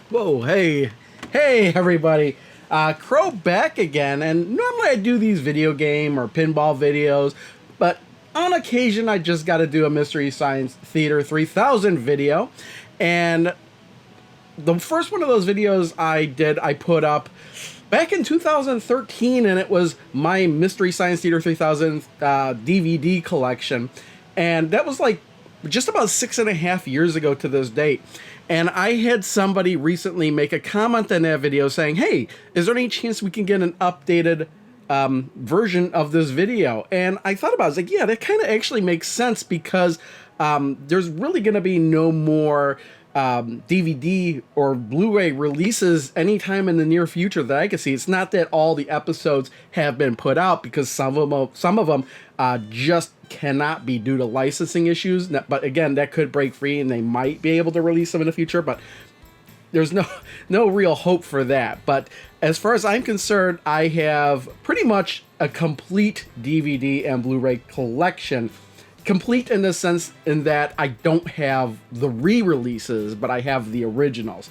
Whoa, hey everybody. Crow back again, and normally I do these video game or pinball videos, but on occasion I just got to do a Mystery Science Theater 3000 video, and the first one of those videos I put up back in 2013, and it was my Mystery Science Theater 3000 DVD collection, and that was like just about 6.5 years ago to this date. And I had somebody recently make a comment on that video saying, hey, is there any chance we can get an updated version of this video? And I thought about it. I was like, yeah, that kind of actually makes sense because there's really going to be no more DVD or Blu-ray releases anytime in the near future that I can see. It's not that all the episodes have been put out, because some of them just cannot be due to licensing issues. But again, that could break free and they might be able to release them in the future, but there's no real hope for that. But as far as I'm concerned, I have pretty much a complete DVD and Blu-ray collection. Complete in the sense in that I don't have the re-releases, but I have the originals.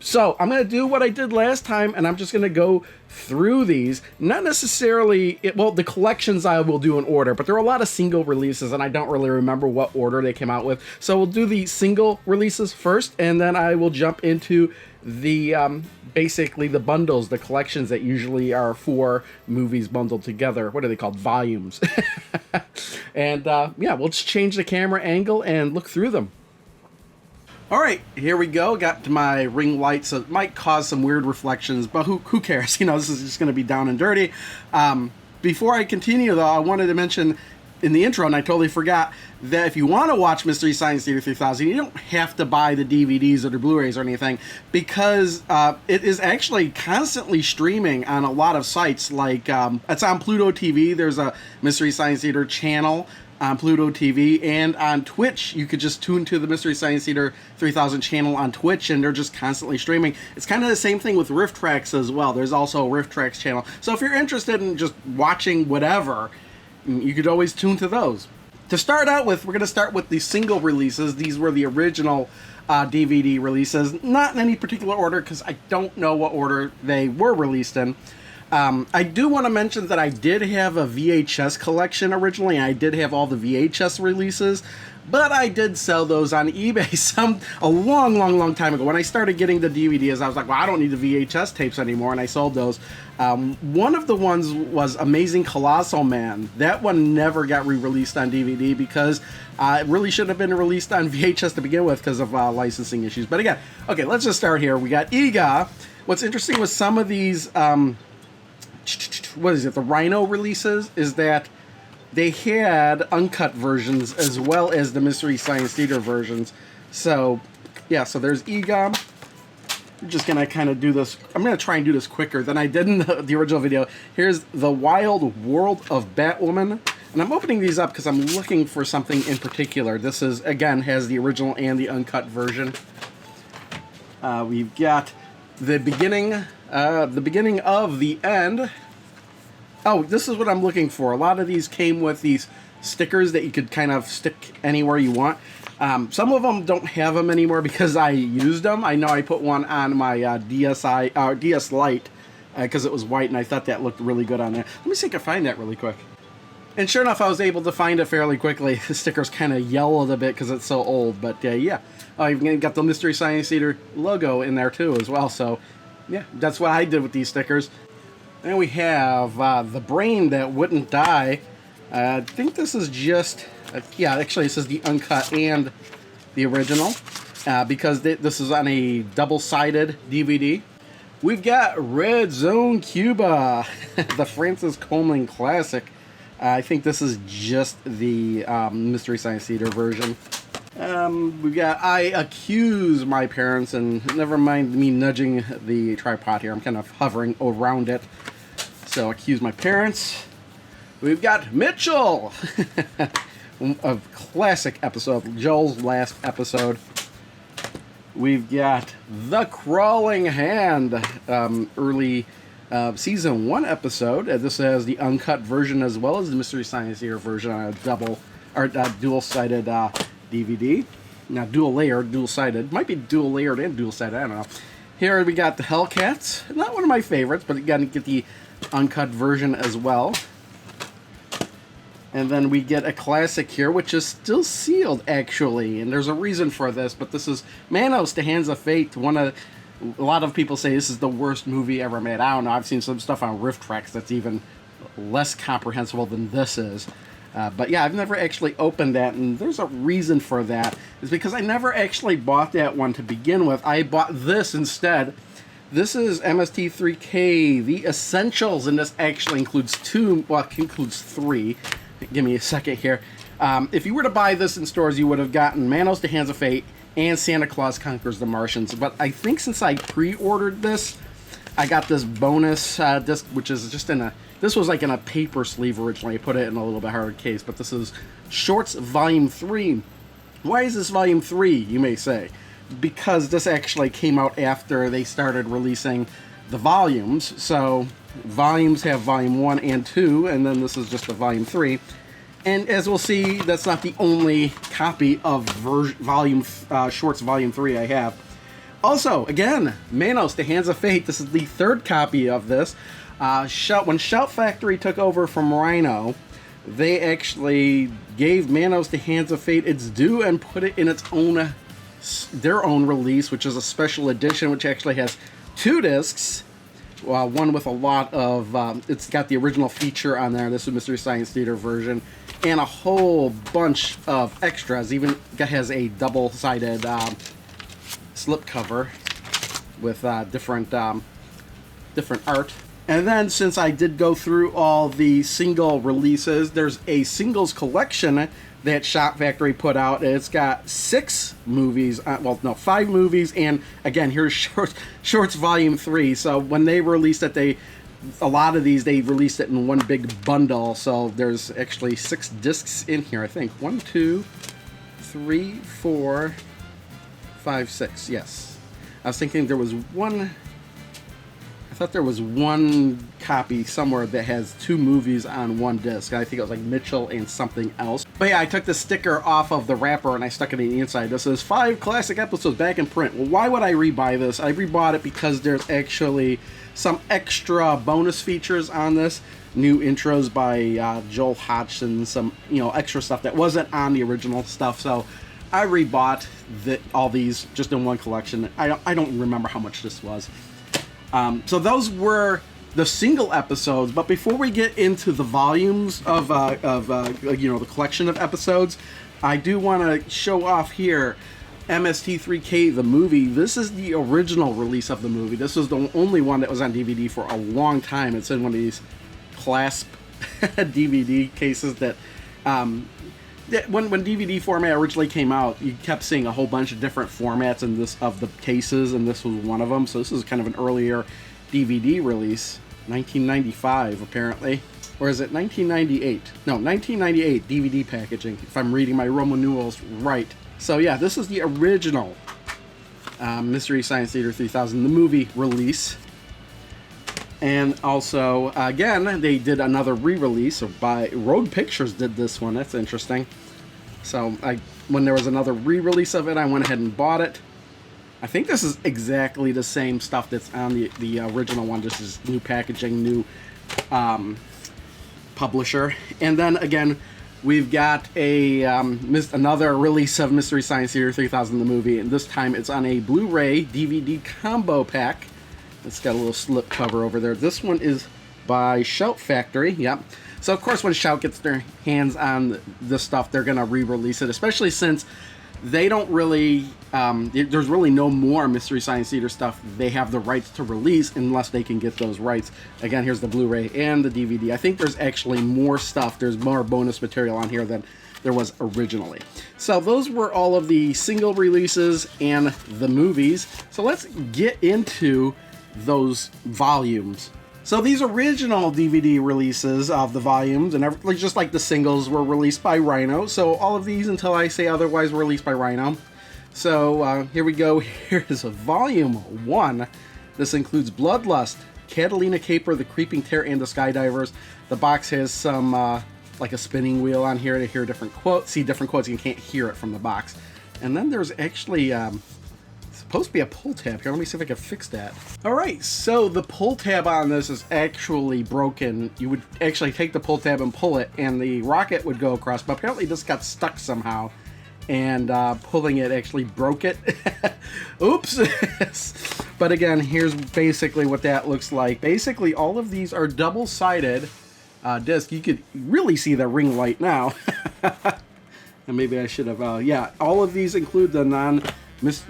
So I'm going to do what I did last time, and I'm just going to go through these. Not necessarily, well, the collections I will do in order, but there are a lot of single releases, and I don't really remember what order they came out with. So we'll do the single releases first, and then I will jump into the basically the bundles, the collections that usually are 4 movies bundled together. What are they called? Volumes. And yeah, we'll just change the camera angle and look through them. All right, here we go. Got my ring light, so it might cause some weird reflections, but who cares? You know, this is just going to be down and dirty. Before I continue, though, I wanted to mention in the intro, and I totally forgot, that if you want to watch Mystery Science Theater 3000, you don't have to buy the DVDs or the Blu-rays or anything, because it is actually constantly streaming on a lot of sites. Like, it's on Pluto TV. There's a Mystery Science Theater channel on Pluto TV, and on Twitch you could just tune to the Mystery Science Theater 3000 channel on Twitch, and they're just constantly streaming. It's kind of the same thing with Rift Tracks as well. There's also a Rift Tracks channel. So if you're interested in just watching whatever, you could always tune to those. To start out with, we're going to start with the single releases. These were the original DVD releases, not in any particular order because I don't know what order they were released in. I do want to mention that I did have a VHS collection originally, and I did have all the VHS releases, but I did sell those on eBay a long time ago. When I started getting the DVDs, I was like, well, I don't need the VHS tapes anymore, and I sold those. One of the ones was Amazing Colossal Man. That one never got re-released on DVD because it really should have been released on VHS to begin with because of licensing issues. But again, okay, let's just start here. We got EGA. What's interesting with some of these... what is it, the Rhino releases, is that they had uncut versions as well as the Mystery Science Theater versions. So yeah, so there's EGOM. I'm just gonna kind of do this. I'm gonna try and do this quicker than I did in the original video. Here's The Wild World of Batwoman, and I'm opening these up because I'm looking for something in particular. This is, again, has the original and the uncut version. We've got the beginning of the end. Oh, this is what I'm looking for. A lot of these came with these stickers that you could kind of stick anywhere you want. Some of them don't have them anymore because I used them. I know I put one on my DS Lite because it was white, and I thought that looked really good on there. Let me see if I can find that really quick. And sure enough, I was able to find it fairly quickly. The sticker's kind of yellowed a bit because it's so old, but yeah. Oh, you've got the Mystery Science Theater logo in there too as well, so yeah, that's what I did with these stickers. And we have The Brain That Wouldn't Die. I think this is just... yeah, actually it says the uncut and the original. Because this is on a double-sided DVD. We've got Red Zone Cuba. The Francis Coleman classic. I think this is just the Mystery Science Theater version. We've got I Accuse My Parents, and never mind me nudging the tripod here, I'm kind of hovering around it. So, Accuse My Parents. We've got Mitchell! A classic episode, Joel's last episode. We've got The Crawling Hand, early season 1 episode. This has the uncut version as well as the Mystery Science Theater version on a dual-sided DVD. Now, dual-layered, dual-sided. Might be dual-layered and dual-sided, I don't know. Here we got the Hellcats. Not one of my favorites, but you got to get the uncut version as well. And then we get a classic here, which is still sealed, actually. And there's a reason for this, but this is Manos, The Hands of Fate. A lot of people say this is the worst movie ever made. I don't know. I've seen some stuff on Rift Tracks that's even less comprehensible than this is. But yeah, I've never actually opened that, and there's a reason for that. It's because I never actually bought that one to begin with. I bought this instead. This is Mst3k the Essentials, and this actually includes it includes 3. Give me a second here. If you were to buy this in stores, you would have gotten Manos, The Hands of Fate, and Santa Claus Conquers the Martians. But I think since I pre-ordered this, I got this bonus disc, which is just this was like in a paper sleeve originally. I put it in a little bit harder case, but this is Shorts Volume 3. Why is this Volume 3, you may say? Because this actually came out after they started releasing the volumes. So volumes have Volume 1 and 2, and then this is just the Volume 3. And as we'll see, that's not the only copy of Shorts Volume 3 I have. Also, again, Manos, The Hands of Fate. This is the 3rd copy of this. When Shout Factory took over from Rhino, they actually gave Manos, The Hands of Fate its due and put it in their own release, which is a special edition, which actually has 2 discs. One with a lot of, it's got the original feature on there. This is Mystery Science Theater version, and a whole bunch of extras. Even has a double-sided slipcover with different art. And then, since I did go through all the single releases, there's a singles collection that Shout Factory put out. It's got 6 movies, 5 movies, and again, here's Shorts Volume 3. So when they released it, a lot of these, they released it in one big bundle. So there's actually 6 discs in here, I think. 1, 2, 3, 4, 5, 6, yes. I was thinking there was one... I thought there was one copy somewhere that has 2 movies on one disc. I think it was like Mitchell and something else. But yeah, I took the sticker off of the wrapper and I stuck it in the inside. This is 5 classic episodes back in print. Well, why would I rebuy this? I rebought it because there's actually some extra bonus features on this. New intros by Joel Hodgson, some extra stuff that wasn't on the original stuff. So I rebought all these just in one collection. I don't remember how much this was. So those were the single episodes, but before we get into the volumes of the collection of episodes, I do want to show off here Mst3k the Movie. This is the original release of the movie. This was the only one that was on DVD for a long time. It's in one of these clasp DVD cases that when DVD format originally came out, you kept seeing a whole bunch of different formats of the cases, and this was one of them. So this is kind of an earlier DVD release, 1995 apparently, or is it 1998? No, 1998 DVD packaging, if I'm reading my Roman numerals right. So yeah, this is the original Mystery Science Theater 3000, the movie release. And also, again, they did another re-release by Rogue Pictures. Did this one. That's interesting. So when there was another re-release of it, I went ahead and bought it. I think this is exactly the same stuff that's on the original one. Just is new packaging, new publisher. And then again, we've got another release of Mystery Science Theater 3000, the movie, and this time it's on a Blu-ray DVD combo pack. It's got a little slip cover over there. This one is by Shout Factory. Yep. So, of course, when Shout gets their hands on this stuff, they're going to re-release it, especially since they don't really... there's really no more Mystery Science Theater stuff they have the rights to release unless they can get those rights. Again, here's the Blu-ray and the DVD. I think there's actually more stuff. There's more bonus material on here than there was originally. So those were all of the single releases and the movies. So let's get into those volumes. So these original DVD releases of the volumes, and just like the singles, were released by Rhino. So all of these, until I say otherwise, were released by Rhino. So here we go. Here's a volume 1. This includes Bloodlust, Catalina Caper, The Creeping Terror, and The Skydivers. The box has some like a spinning wheel on here to hear different quotes. See different quotes. You can't hear it from the box. And then there's actually supposed to be a pull tab here. Let me see if I can fix that. All right, so the pull tab on this is actually broken. You would actually take the pull tab and pull it, and the rocket would go across, but apparently this got stuck somehow, and pulling it actually broke it. Oops. But again, here's basically what that looks like. Basically, all of these are double-sided disc. You could really see the ring light now. And maybe I should have, yeah, all of these include the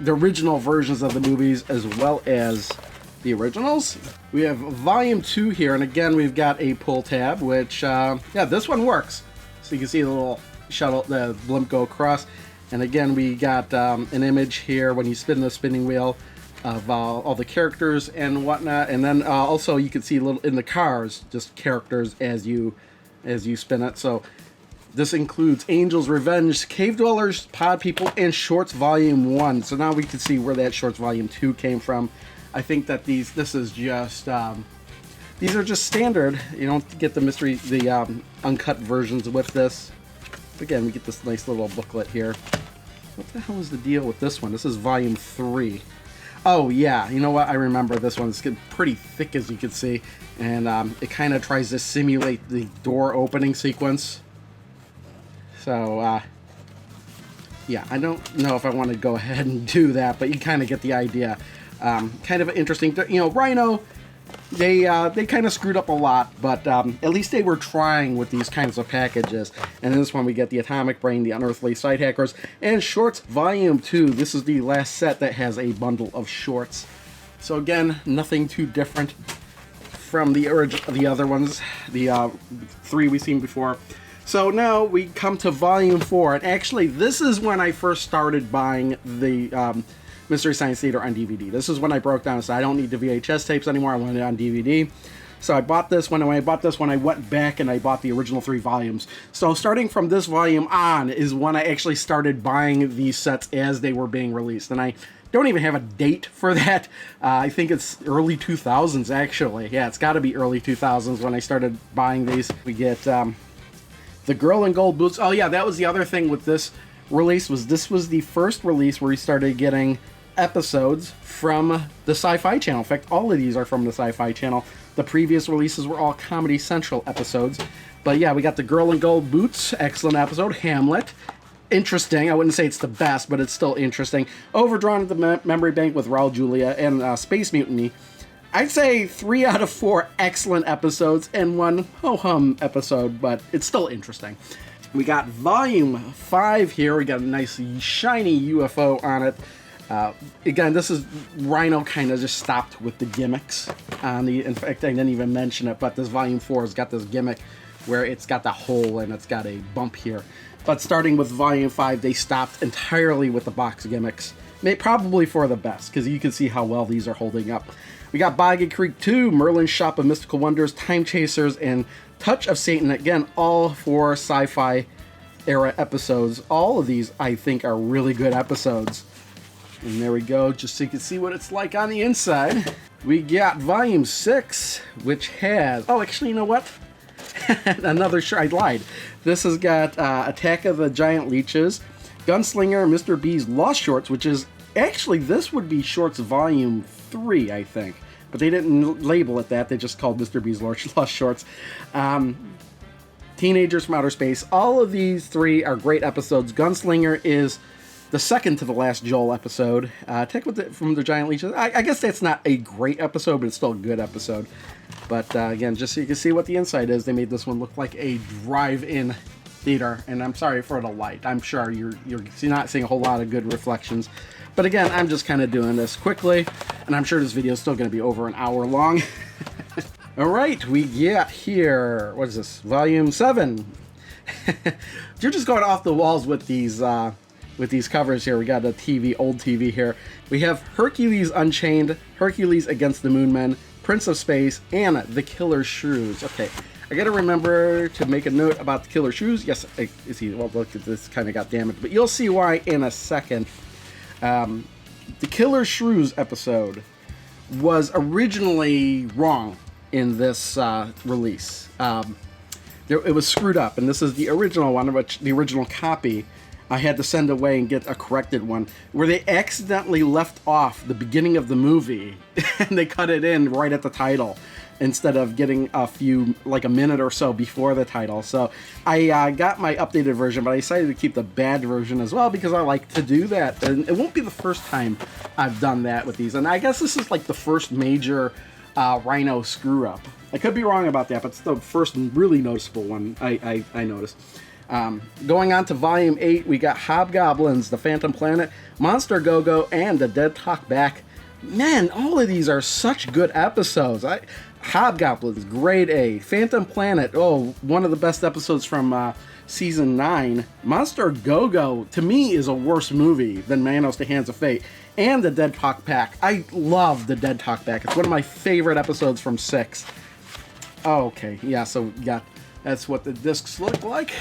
original versions of the movies as well as the originals. We have volume 2 here, and again, we've got a pull tab, which, yeah, this one works. So you can see the little shuttle, the blimp go across. And again, we got an image here when you spin the spinning wheel of all the characters and whatnot. And then also you can see a little in the cars, just characters as you spin it. So this includes Angel's Revenge, Cave Dwellers, Pod People, and Shorts Volume 1. So now we can see where that Shorts Volume 2 came from. I think that this is just, these are just standard. You don't get the uncut versions with this. Again, we get this nice little booklet here. What the hell is the deal with this one? This is Volume 3. Oh, yeah, you know what? I remember this one. It's getting pretty thick, as you can see. And it kind of tries to simulate the door opening sequence. So, yeah, I don't know if I want to go ahead and do that, but you kind of get the idea. Kind of interesting. You know, Rhino, they kind of screwed up a lot, but at least they were trying with these kinds of packages. And in this one, we get the Atomic Brain, the Unearthly Side Hackers, and Shorts Volume 2. This is the last set that has a bundle of shorts. So again, nothing too different from the other ones, the 3 we've seen before. So now we come to Volume 4, and actually this is when I first started buying the Mystery Science Theater on DVD. This is when I broke down and said, I don't need the VHS tapes anymore, I want it on DVD. So I bought this one, and when I bought this one, I went back and I bought the original 3 volumes. So starting from this volume on is when I actually started buying these sets as they were being released. And I don't even have a date for that. I think it's early 2000s, actually. Yeah, it's got to be early 2000s when I started buying these. We get the Girl in Gold Boots. Oh yeah, that was the other thing with this release, was this was the first release where we started getting episodes from the Sci-Fi Channel. In fact, all of these are from the Sci-Fi Channel. The previous releases were all Comedy Central episodes. But yeah, we got the Girl in Gold Boots, excellent episode. Hamlet, interesting. I wouldn't say it's the best, but it's still interesting. Overdrawn at the Memory Bank with Raul Julia, and Space Mutiny. I'd say 3 out of 4 excellent episodes and 1 ho-hum episode, but it's still interesting. We got Volume 5 here. We got a nice shiny UFO on it. Again, this is Rhino kind of just stopped with the gimmicks on the. In fact, I didn't even mention it, but this Volume 4 has got this gimmick where it's got the hole and it's got a bump here. But starting with Volume 5, they stopped entirely with the box gimmicks. Probably for the best, because you can see how well these are holding up. We got Boggy Creek 2, Merlin's Shop of Mystical Wonders, Time Chasers, and Touch of Satan. Again, all 4 sci-fi era episodes. All of these, I think, are really good episodes. And there we go, just so you can see what it's like on the inside. We got Volume 6, which has... Oh, actually, you know what? Another I lied. This has got Attack of the Giant Leeches, Gunslinger, Mr. B's Lost Shorts, which is... Actually, this would be Shorts Volume 3, I think. But they didn't label it that. They just called Mr. B's Lost Shorts. Teenagers from Outer Space. All of these 3 are great episodes. Gunslinger is the second to the last Joel episode. Attack from the Giant Leeches. I guess that's not a great episode, but it's still a good episode. But again, just so you can see what the inside is, they made this one look like a drive-in theater. And I'm sorry for the light. I'm sure you're not seeing a whole lot of good reflections. But again, I'm just kind of doing this quickly, and I'm sure this video is still going to be over an hour long. All right, we get here, what is this, Volume 7. You're just going off the walls with these covers here. We got a TV, old TV here. We have Hercules Unchained, Hercules Against the Moonmen, Prince of Space, and the Killer Shrews. Okay, I got to remember to make a note about the Killer Shrews. Yes, well, look at this, kind of got damaged, but you'll see why in a second. The Killer Shrews episode was originally wrong in this release. It was screwed up, and this is the original one, which the original copy I had to send away and get a corrected one where they accidentally left off the beginning of the movie and they cut it in right at the title instead of getting like a minute or so before the title. So I got my updated version, but I decided to keep the bad version as well because I like to do that. And it won't be the first time I've done that with these. And I guess this is like the first major Rhino screw up. I could be wrong about that, but it's the first really noticeable one I noticed. Going on to Volume 8, we got Hobgoblins, The Phantom Planet, Monster Go-Go, and The Dead Talk Back. Man, all of these are such good episodes. Hobgoblins, grade A. Phantom Planet, one of the best episodes from Season 9. Monster Go-Go, to me, is a worse movie than Manos, The Hands of Fate. And The Dead Talk Back. I love The Dead Talk Back. It's one of my favorite episodes from 6. Okay, yeah, so yeah, that's what the discs look like.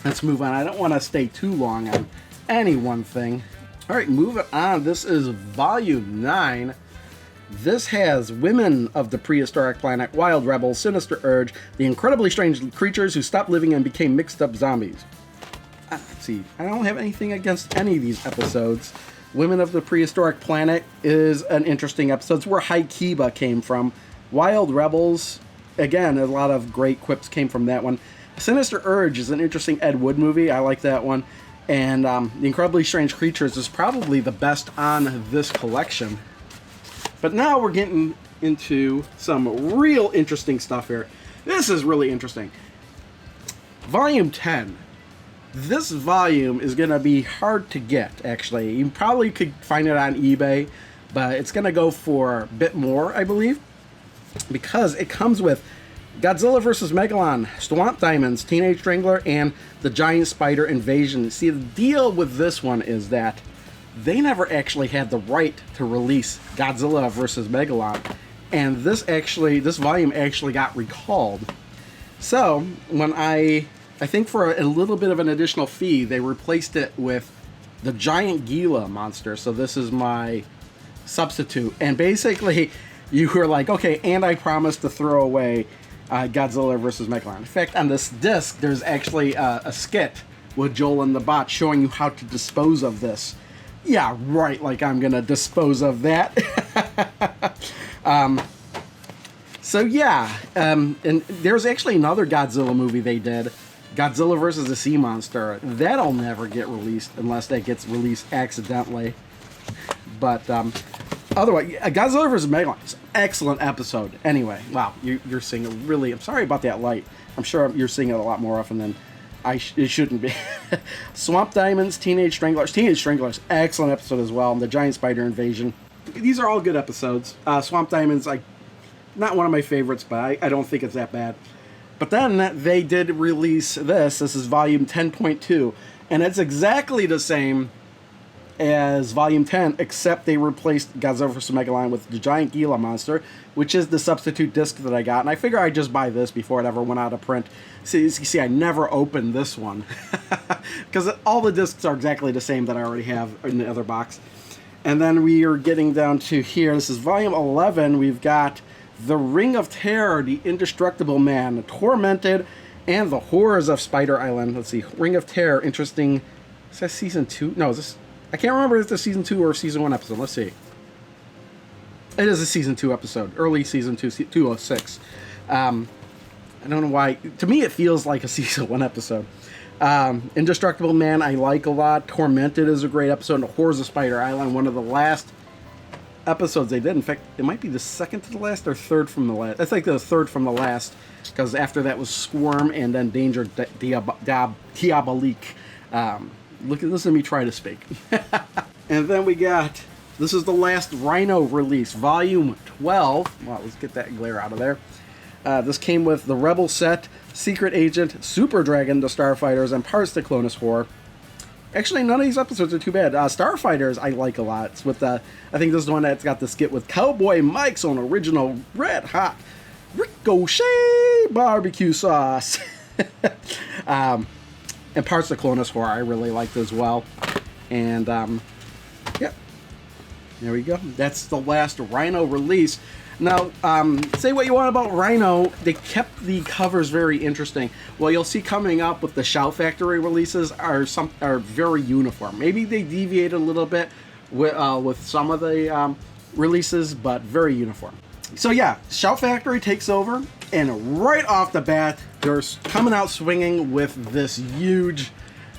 Let's move on. I don't want to stay too long on any one thing. All right, moving on. This is Volume 9. This has Women of the Prehistoric Planet, Wild Rebels, Sinister Urge, the incredibly strange creatures who stopped living and became mixed up zombies. Let's see. I don't have anything against any of these episodes. Women of the Prehistoric Planet is an interesting episode. It's where Highschool Cuba came from. Wild Rebels, again, a lot of great quips came from that one. Sinister Urge is an interesting Ed Wood movie. I like that one. And The Incredibly Strange Creatures is probably the best on this collection. But now we're getting into some real interesting stuff here. This is really interesting. Volume 10. This volume is going to be hard to get, actually. You probably could find it on eBay, but it's going to go for a bit more, I believe, because it comes with Godzilla vs. Megalon, Swamp Diamonds, Teenage Strangler, and the Giant Spider Invasion. See, the deal with this one is that they never actually had the right to release Godzilla vs. Megalon, and this volume actually got recalled. So, when I think for a little bit of an additional fee, they replaced it with the Giant Gila monster. So this is my substitute. And basically, you were like, okay, and I promised to throw away Godzilla vs. Megalon. In fact, on this disc, there's actually a skit with Joel and the Bot showing you how to dispose of this. Yeah, right, like I'm gonna dispose of that. So yeah, and there's actually another Godzilla movie they did, Godzilla vs. the Sea Monster. That'll never get released unless that gets released accidentally. But otherwise, Godzilla vs. Megalon is an excellent episode. Anyway, wow, you're seeing it really. I'm sorry about that light. I'm sure you're seeing it a lot more often than it shouldn't be. Swamp Diamonds, Teenage Stranglers. Teenage Stranglers, excellent episode as well. And the Giant Spider Invasion. These are all good episodes. Swamp Diamonds, not one of my favorites, but I don't think it's that bad. But then they did release this. This is Volume 10.2. And it's exactly the same as Volume 10, except they replaced Godzilla vs. Megalon with the Giant Gila monster, which is the substitute disc that I got. And I figure I'd just buy this before it ever went out of print. See, I never opened this one. Because all the discs are exactly the same that I already have in the other box. And then we are getting down to here. This is Volume 11. We've got The Ring of Terror, The Indestructible Man, Tormented, and The Horrors of Spider Island. Let's see. Ring of Terror, interesting. Is that Season 2? No, is this... I can't remember if it's a Season 2 or Season 1 episode. Let's see. It is a Season 2 episode. Early Season 2, 206. I don't know why. To me, it feels like a Season 1 episode. Indestructible Man, I like a lot. Tormented is a great episode. And The Horrors of Spider Island, one of the last episodes they did. In fact, it might be the second to the last or third from the last. I think the third from the last, because after that was Squirm and then Danger Diabolique. Listen to me try to speak. And then we got, this is the last Rhino release, Volume 12. Wow, let's get that glare out of there. This came with the Rebel set, Secret Agent, Super Dragon, the Starfighters, and Parts the Clonus Horror. Actually, none of these episodes are too bad. Starfighters I like a lot. It's with I think this is the one that's got the skit with Cowboy Mike's own original red hot Ricochet barbecue sauce. And Parts of Clonus Horror I really liked as well. And, yeah. There we go. That's the last Rhino release. Now, say what you want about Rhino, they kept the covers very interesting. What you'll see coming up with the Shout Factory releases are very uniform. Maybe they deviate a little bit with some of the releases, but very uniform. So yeah, Shout Factory takes over, and right off the bat, they're coming out swinging with this huge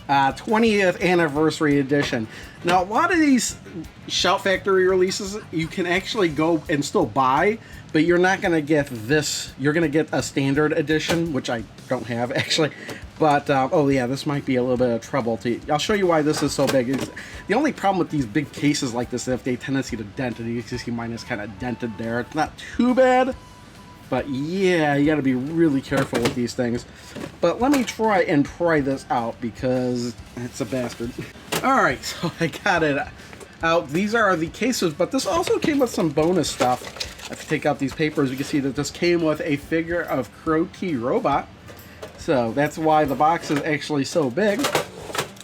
20th anniversary edition. Now, a lot of these Shout Factory releases you can actually go and still buy, but you're not going to get this. You're going to get a standard edition, which I don't have actually. But oh yeah, this might be a little bit of trouble. I'll show you why this is so big. The only problem with these big cases like this is if they have a tendency to dent, and you can see mine is kind of dented there. It's not too bad, but yeah, you got to be really careful with these things. But let me try and pry this out because it's a bastard. All right, so I got it out. These are the cases, but this also came with some bonus stuff. If you take out these papers, you can see that this came with a figure of Crow T Robot. So that's why the box is actually so big.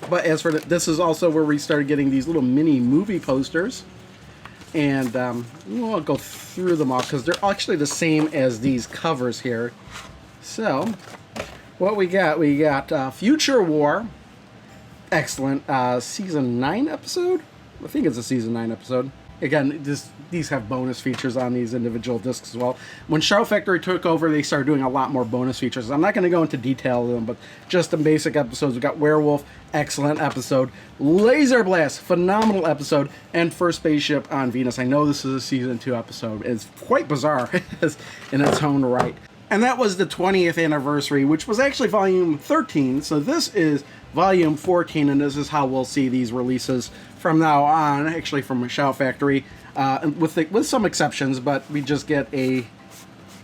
But as for this is also where we started getting these little mini movie posters. And we'll go through them all because they're actually the same as these covers here. So what we got Future War. Excellent. Season 9 episode? I think it's a Season 9 episode. Again, these have bonus features on these individual discs as well. When Shout Factory took over, they started doing a lot more bonus features. I'm not going to go into detail of them, but just the basic episodes. We got Werewolf, excellent episode. Laser Blast, phenomenal episode. And First Spaceship on Venus. I know this is a Season 2 episode. It's quite bizarre in its own right. And that was the 20th anniversary, which was actually volume 13. So this is volume 14, and this is how we'll see these releases from now on, actually from Shout Factory, with some exceptions, but we just get a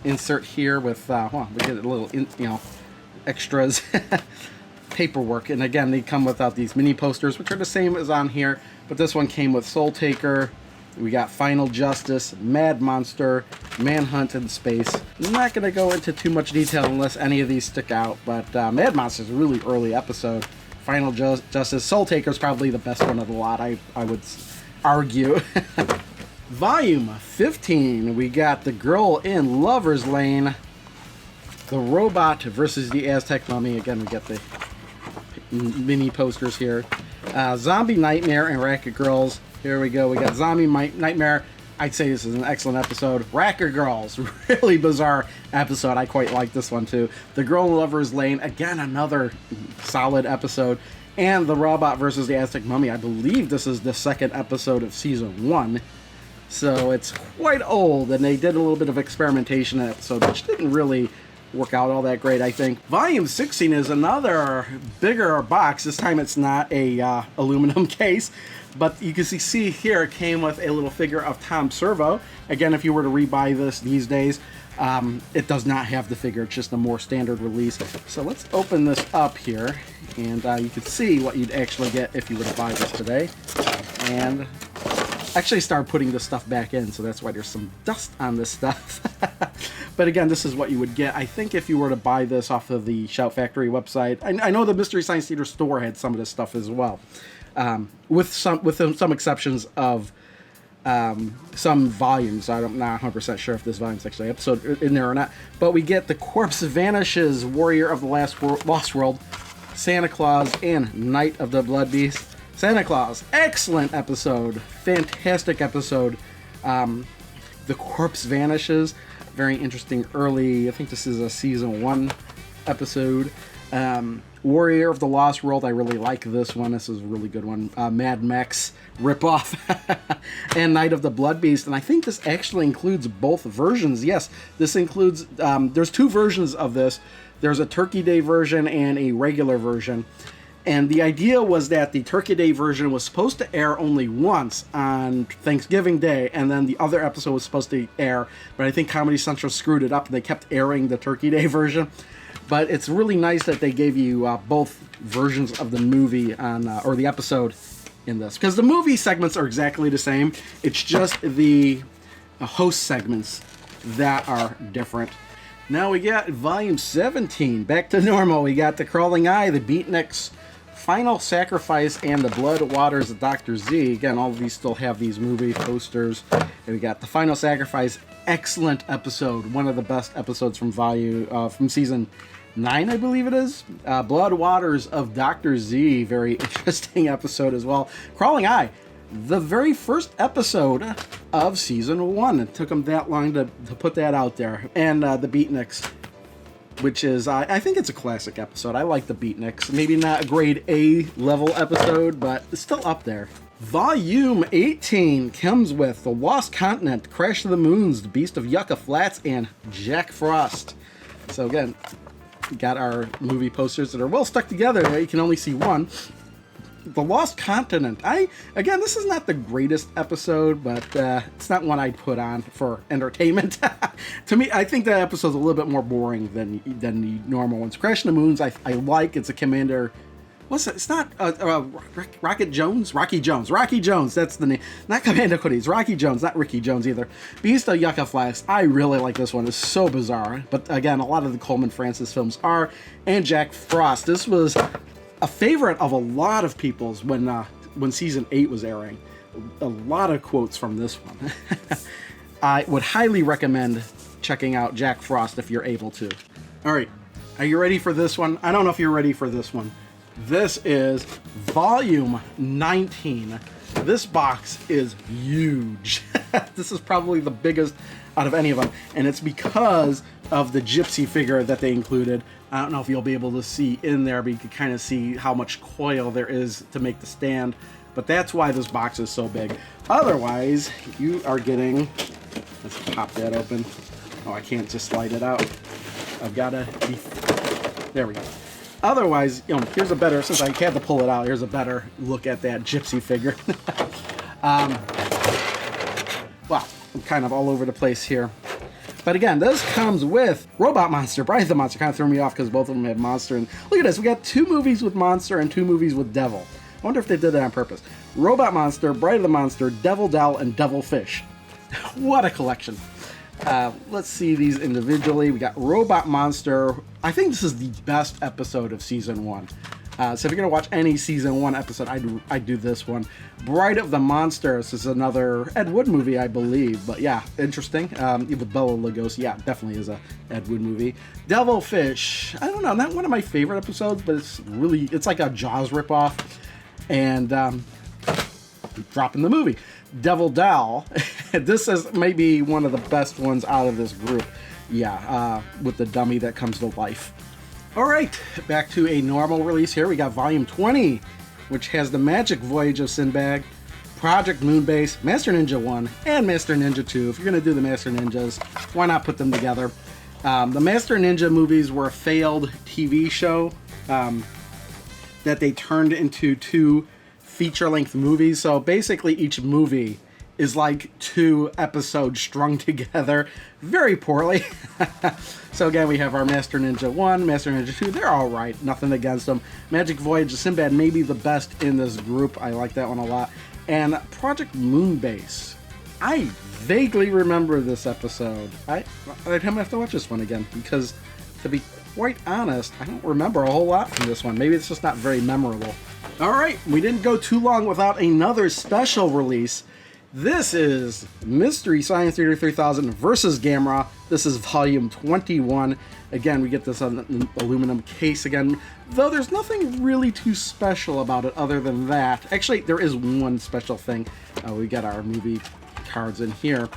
insert here with, well, we get a little, extras, paperwork. And again, they come without these mini posters, which are the same as on here, but this one came with Soul Taker. We got Final Justice, Mad Monster, Manhunt in Space. I'm not going to go into too much detail unless any of these stick out, but Mad Monster is a really early episode. Final Justice, Soul Taker is probably the best one of the lot, I would argue. Volume 15, we got The Girl in Lover's Lane, The Robot versus the Aztec Mummy. Again, we get the mini posters here. Zombie Nightmare and Racket Girls. Here we go. We got Zombie Nightmare. I'd say this is an excellent episode. Racket Girls, really bizarre episode. I quite like this one too. The Girl in Lover's Lane, again, another solid episode. And The Robot versus the Aztec Mummy. I believe this is the second episode of Season 1. So it's quite old, and they did a little bit of experimentation in it, so which didn't really work out all that great, I think. Volume 16 is another bigger box. This time it's not a aluminum case, but you can see here it came with a little figure of Tom Servo. Again, if you were to rebuy this these days, it does not have the figure. It's just a more standard release. So let's open this up here, and you can see what you'd actually get if you were to buy this today. And actually start putting this stuff back in, so that's why there's some dust on this stuff. But again, this is what you would get. I think if you were to buy this off of the Shout Factory website, I know the Mystery Science Theater store had some of this stuff as well, with some exceptions of some volumes. I'm not 100% sure if this volume's actually episode in there or not. But we get The Corpse Vanishes, Warrior of the Lost World, Santa Claus, and Night of the Blood Beast. Santa Claus, excellent episode, fantastic episode. The Corpse Vanishes, very interesting early, I think this is a Season 1 episode. Warrior of the Lost World, I really like this one. This is a really good one. Mad Max ripoff. And Night of the Blood Beast. And I think this actually includes both versions. Yes, this includes, there's two versions of this. There's a Turkey Day version and a regular version. And the idea was that the Turkey Day version was supposed to air only once on Thanksgiving Day, and then the other episode was supposed to air, but I think Comedy Central screwed it up and they kept airing the Turkey Day version. But it's really nice that they gave you both versions of the movie on, or the episode in this, because the movie segments are exactly the same. It's just the host segments that are different. Now we got Volume 17, back to normal. We got The Crawling Eye, The Beatniks, Final Sacrifice and the Blood Waters of Dr. Z. Again, all of these still have these movie posters. And we got the Final Sacrifice, excellent episode, one of the best episodes from from season 9, I believe it is. Blood Waters of Dr. Z, very interesting episode as well. Crawling Eye, the very first episode of season 1. It took them that long to put that out there. And the Beatniks, which is, I think it's a classic episode. I like the Beatniks. Maybe not a grade A level episode, but it's still up there. Volume 18 comes with The Lost Continent, Crash of the Moons, The Beast of Yucca Flats, and Jack Frost. So again, we got our movie posters that are well stuck together. You can only see one. The Lost Continent. Again, this is not the greatest episode, but it's not one I'd put on for entertainment. To me, I think that episode's a little bit more boring than the normal ones. Crash of the Moons, I like. It's a commander. What's it? It's not Rocky Jones. That's the name. Not Commander Cooties. Rocky Jones, not Ricky Jones either. Beast of Yucca Flats. I really like this one. It's so bizarre. But again, a lot of the Coleman Francis films are. And Jack Frost. This was a favorite of a lot of people's when season 8 was airing. A lot of quotes from this one. I would highly recommend checking out Jack Frost if you're able to. All right, are you ready for this one? I don't know if you're ready for this one. This is volume 19. This box is huge. This is probably the biggest out of any of them, and it's because of the gypsy figure that they included. I don't know if you'll be able to see in there, but you can kind of see how much coil there is to make the stand. But that's why this box is so big. Otherwise, you are getting... Let's pop that open. Oh, I can't just slide it out. I've got to be... There we go. Otherwise, here's a better... Since I had to pull it out, here's a better look at that gypsy figure. Well, I'm kind of all over the place here. But again, this comes with Robot Monster, Bride of the Monster. Kind of threw me off because both of them had Monster. And look at this, we got 2 movies with Monster and 2 movies with Devil. I wonder if they did that on purpose. Robot Monster, Bride of the Monster, Devil Doll, and Devil Fish. What a collection. Let's see these individually. We got Robot Monster. I think this is the best episode of season 1. So if you're going to watch any season 1 episode, I'd do this one. Bride of the Monster. This is another Ed Wood movie, I believe. But yeah, interesting. With Bela Lugosi. Yeah, definitely is a Ed Wood movie. Devil Fish. I don't know, not one of my favorite episodes, but it's like a Jaws ripoff. And dropping the movie. Devil Doll. This is maybe one of the best ones out of this group. Yeah, with the dummy that comes to life. All right, back to a normal release here. We got Volume 20, which has The Magic Voyage of Sinbad, Project Moonbase, Master Ninja 1, and Master Ninja 2. If you're going to do the Master Ninjas, why not put them together? The Master Ninja movies were a failed TV show that they turned into 2 feature-length movies. So basically each movie is like 2 episodes strung together very poorly. So again, we have our Master Ninja 1, Master Ninja 2. They're all right. Nothing against them. Magic Voyage of Sinbad may be the best in this group. I like that one a lot. And Project Moonbase. I vaguely remember this episode. I'd have to watch this one again because, to be quite honest, I don't remember a whole lot from this one. Maybe it's just not very memorable. All right, we didn't go too long without another special release. This is Mystery Science Theater 3000 versus Gamera. This is volume 21. Again, we get this on an aluminum case again, though there's nothing really too special about it other than that. Actually, there is one special thing. We got our movie cards in here.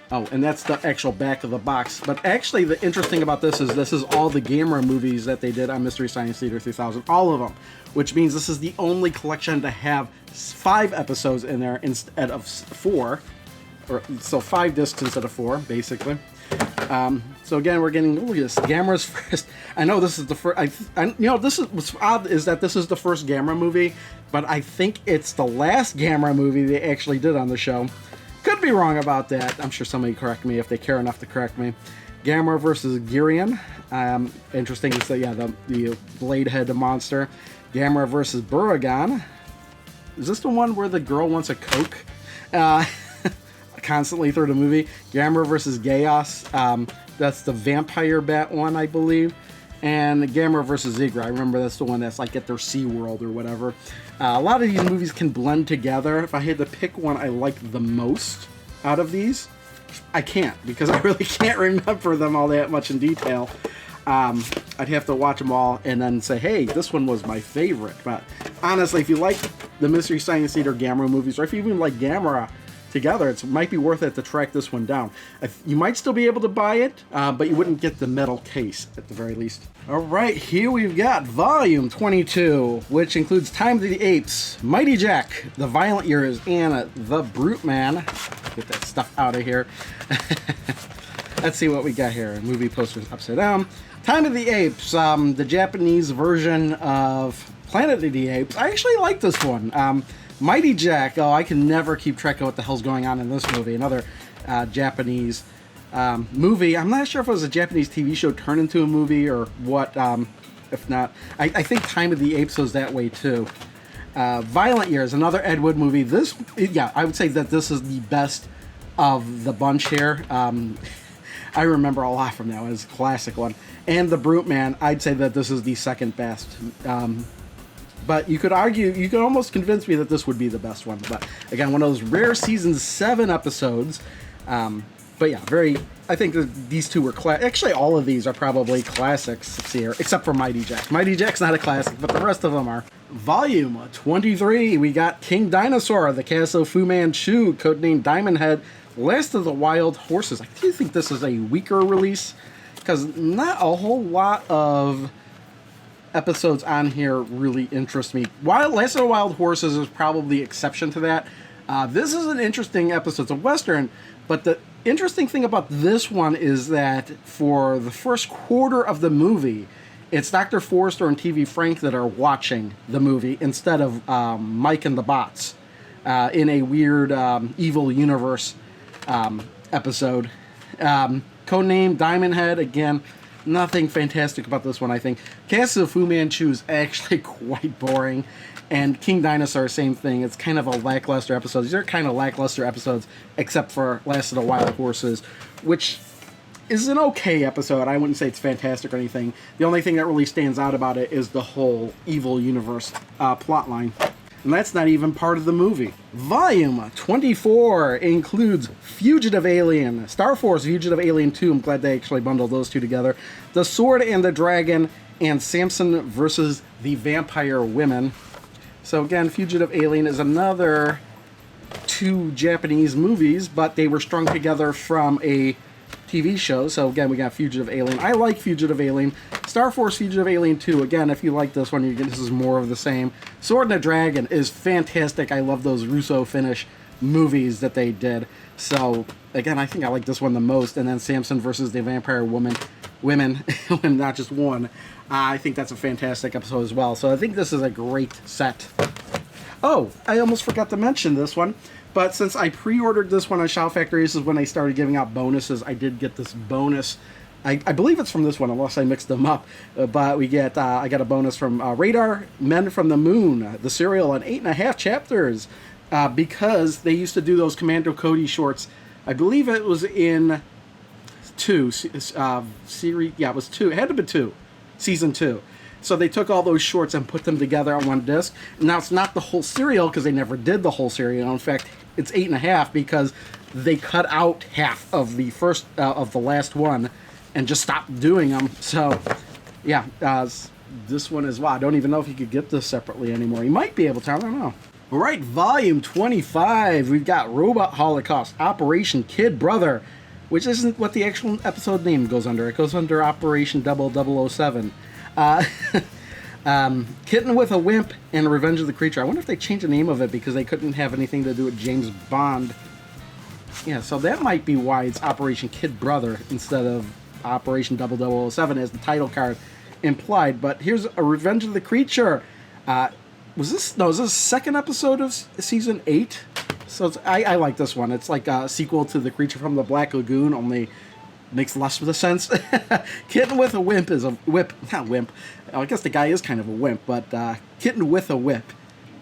Oh, and that's the actual back of the box. But actually, the interesting about this is all the Gamera movies that they did on Mystery Science Theater 3000, all of them, which means this is the only collection to have 5 episodes in there instead of 4, so 5 discs instead of 4, basically. So again, we're getting, look at this, Gamera's first. I know this is the first. This is what's odd is that this is the first Gamera movie, but I think it's the last Gamera movie they actually did on the show. Could be wrong about that. I'm sure somebody will correct me if they care enough to correct me. Gamera versus Girion. Interesting to say, yeah, the blade head monster. Gamera versus Buragon. Is this the one where the girl wants a Coke? Constantly through the movie. Gamera versus Chaos. That's the vampire bat one, I believe. and Gamera versus Zigra. I remember that's the one that's like at their SeaWorld or whatever. A lot of these movies can blend together. If I had to pick one I like the most out of these, I can't, because I really can't remember them all that much in detail. I'd have to watch them all and then say, hey, this one was my favorite. But honestly, if you like the Mystery Science Theater Gamera movies, or if you even like Gamera together, it might be worth it to track this one down. You might still be able to buy it, but you wouldn't get the metal case at the very least. All right, here we've got Volume 22, which includes Time of the Apes, Mighty Jack, The Violent Years, and The Brute Man. Get that stuff out of here. Let's see what we got here. Movie posters upside down. Time of the Apes, the Japanese version of Planet of the Apes. I actually like this one. Mighty Jack, oh, I can never keep track of what the hell's going on in this movie. Another Japanese movie. I'm not sure if it was a Japanese TV show turned into a movie or what. If not, I think Time of the Apes was that way too. Violent Years, another Ed Wood movie. I would say that this is the best of the bunch here. I remember a lot from that one. It's a classic one. And The Brute Man, I'd say that this is the second best. But you could argue, you could almost convince me that this would be the best one. But again, one of those rare season 7 episodes. But yeah, I think that these two were actually, all of these are probably classics here, except for Mighty Jack. Mighty Jack's not a classic, but the rest of them are. Volume 23, we got King Dinosaur, the Castle Fu Manchu, codenamed Diamond Head, Last of the Wild Horses. I do think this is a weaker release, because not a whole lot of episodes on here really interest me. Last of the Wild Horses is probably the exception to that. This is an interesting episode. It's a Western, but the interesting thing about this one is that for the first quarter of the movie, it's Dr. Forrester and TV Frank that are watching the movie instead of Mike and the Bots in a weird evil universe episode. Codename Diamond Head, again, nothing fantastic about this one, I think. Castle of Fu Manchu is actually quite boring. And King Dinosaur, same thing. It's kind of a lackluster episode. These are kind of lackluster episodes, except for Last of the Wild Horses, which is an okay episode. I wouldn't say it's fantastic or anything. The only thing that really stands out about it is the whole evil universe plotline. And that's not even part of the movie. Volume 24 includes Fugitive Alien, Star Force Fugitive Alien 2. I'm glad they actually bundled those two together. The Sword and the Dragon, and Samson versus the Vampire Women. So again, Fugitive Alien is another 2 Japanese movies, but they were strung together from a TV show. So again, we got Fugitive Alien. I like Fugitive Alien. Star Force Fugitive Alien 2. Again, if you like this one, this is more of the same. Sword and the Dragon is fantastic. I love those Russo-Finnish movies that they did. So again, I think I like this one the most. And then Samson versus the Vampire Women, not just one. I think that's a fantastic episode as well. So I think this is a great set. Oh, I almost forgot to mention this one. But since I pre-ordered this one on Shout Factory, this is when they started giving out bonuses. I did get this bonus. I believe it's from this one, unless I mixed them up. But we get I got a bonus from Radar Men from the Moon, the serial in 8.5 chapters, because they used to do those Commando Cody shorts. I believe it was in 2 series. Yeah, it was 2. It had to be 2. Season 2. So they took all those shorts and put them together on one disc. Now it's not the whole serial because they never did the whole serial. In fact, it's 8.5 because they cut out half of the first of the last one and just stopped doing them. So yeah, this one is, wow, I don't even know if you could get this separately anymore. You might be able to, I don't know. All right, Volume 25. We've got Robot Holocaust, Operation Kid Brother, which isn't what the actual episode name goes under. It goes under Operation 0007. Kitten with a Wimp and Revenge of the Creature. I wonder if they changed the name of it because they couldn't have anything to do with James Bond. Yeah, so that might be why it's Operation Kid Brother instead of Operation 0007 as the title card implied. But here's a Revenge of the Creature. Is this the second episode of season 8? So I like this one. It's like a sequel to The Creature from the Black Lagoon, only makes less of a sense. Kitten with a Wimp is a not wimp. I guess the guy is kind of a wimp, but Kitten with a Whip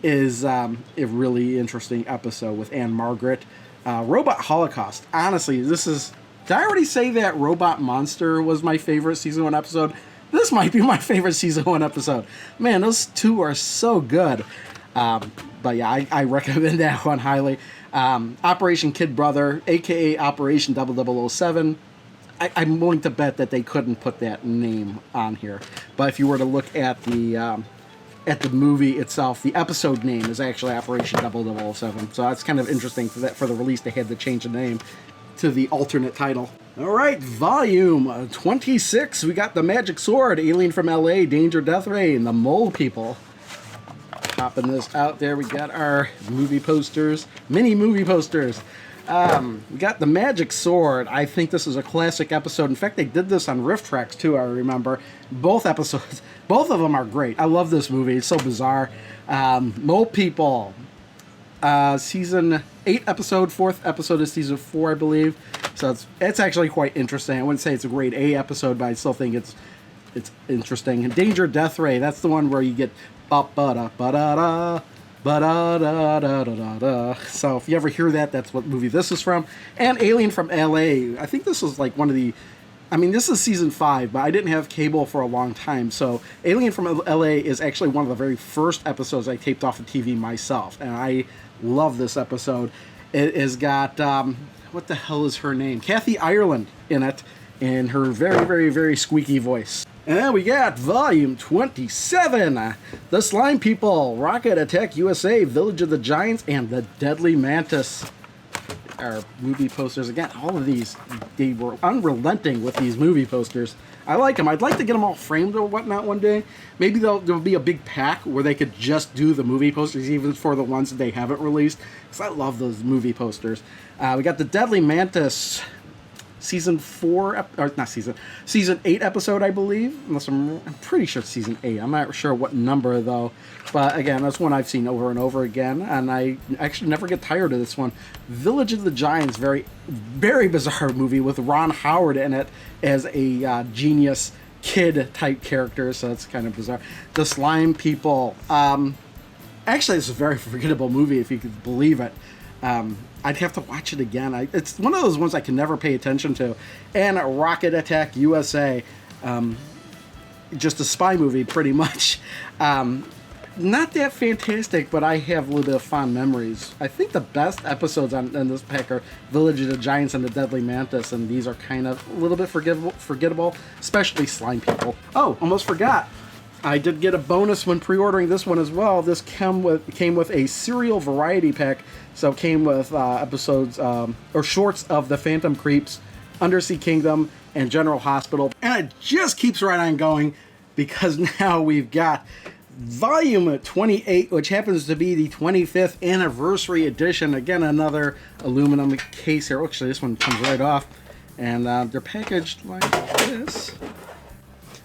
is a really interesting episode with Anne Margaret. Robot Holocaust. Honestly, did I already say that Robot Monster was my favorite season 1 episode? This might be my favorite season 1 episode. Man, those two are so good. But yeah, I recommend that one highly. Operation Kid Brother, aka Operation 0007. I'm willing to bet that they couldn't put that name on here. But if you were to look at the movie itself, the episode name is actually Operation 0007. So that's kind of interesting for the release. They had to change the name to the alternate title. All right, volume 26. We got the Magic Sword, Alien from LA, Danger Death Ray, and the Mole People. Popping this out there, we got our movie posters, mini movie posters. We got the Magic Sword. I think this is a classic episode. In fact, they did this on Riff Tracks too, I remember. Both episodes, both of them are great. I love this movie. It's so bizarre. Mole People. Season 8 episode, 4th episode of season 4, I believe. So it's actually quite interesting. I wouldn't say it's a grade A episode, but I still think it's interesting. And Danger Death Ray, that's the one where you get ba-ba-da, ba-da-da, ba-da-da-da-da-da-da. So if you ever hear that, that's what movie this is from. And Alien from LA. I think this was like one of the... I mean, this is season 5, but I didn't have cable for a long time. So Alien from LA is actually one of the very first episodes I taped off of TV myself. And I love this episode. It has got... what the hell is her name? Kathy Ireland in it. In her very, very, very squeaky voice. And then we got volume 27, The Slime People, Rocket Attack USA, Village of the Giants, and The Deadly Mantis. Our movie posters again. All of these, they were unrelenting with these movie posters. I like them. I'd like to get them all framed or whatnot one day. Maybe there'll be a big pack where they could just do the movie posters, even for the ones that they haven't released. Because I love those movie posters. We got The Deadly Mantis. Season 8 episode, I believe. Unless I'm pretty sure it's season 8. I'm not sure what number, though. But again, that's one I've seen over and over again. And I actually never get tired of this one. Village of the Giants, very, very bizarre movie with Ron Howard in it as a genius kid-type character. So that's kind of bizarre. The Slime People. Actually, it's a very forgettable movie, if you could believe it. I'd have to watch it again. It's one of those ones I can never pay attention to. And Rocket Attack USA, just a spy movie, pretty much. Not that fantastic, but I have a little bit of fond memories. I think the best episodes on this pack are Village of the Giants and The Deadly Mantis, and these are kind of a little bit forgettable, especially Slime People. Oh, almost forgot. I did get a bonus when pre-ordering this one as well. This came with a serial variety pack, so it came with episodes or shorts of The Phantom Creeps, Undersea Kingdom, and General Hospital. And it just keeps right on going because now we've got volume 28, which happens to be the 25th anniversary edition. Again, another aluminum case here. Actually, this one comes right off, and they're packaged like this.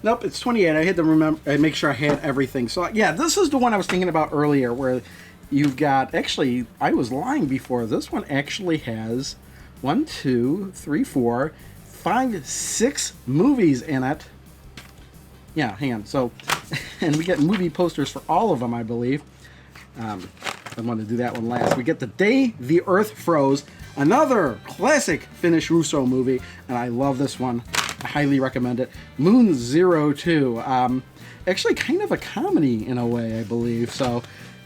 Nope, it's 28. I had to make sure I had everything. So, yeah, this is the one I was thinking about earlier where you've got... Actually, I was lying before. This one actually has 1, 2, 3, 4, 5, 6 movies in it. Yeah, hang on. So, and we get movie posters for all of them, I believe. I want to do that one last. We get The Day the Earth Froze, another classic Finnish Russo movie, and I love this one. I highly recommend it. Moon 02. Actually, kind of a comedy in a way, I believe. So,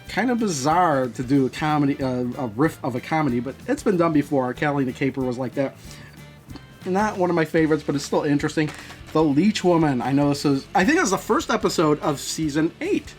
kind of bizarre to do a comedy, a riff of a comedy, but it's been done before. Callie the Caper was like that. Not one of my favorites, but it's still interesting. The Leech Woman. I know this is... I think it's the first episode of season 8.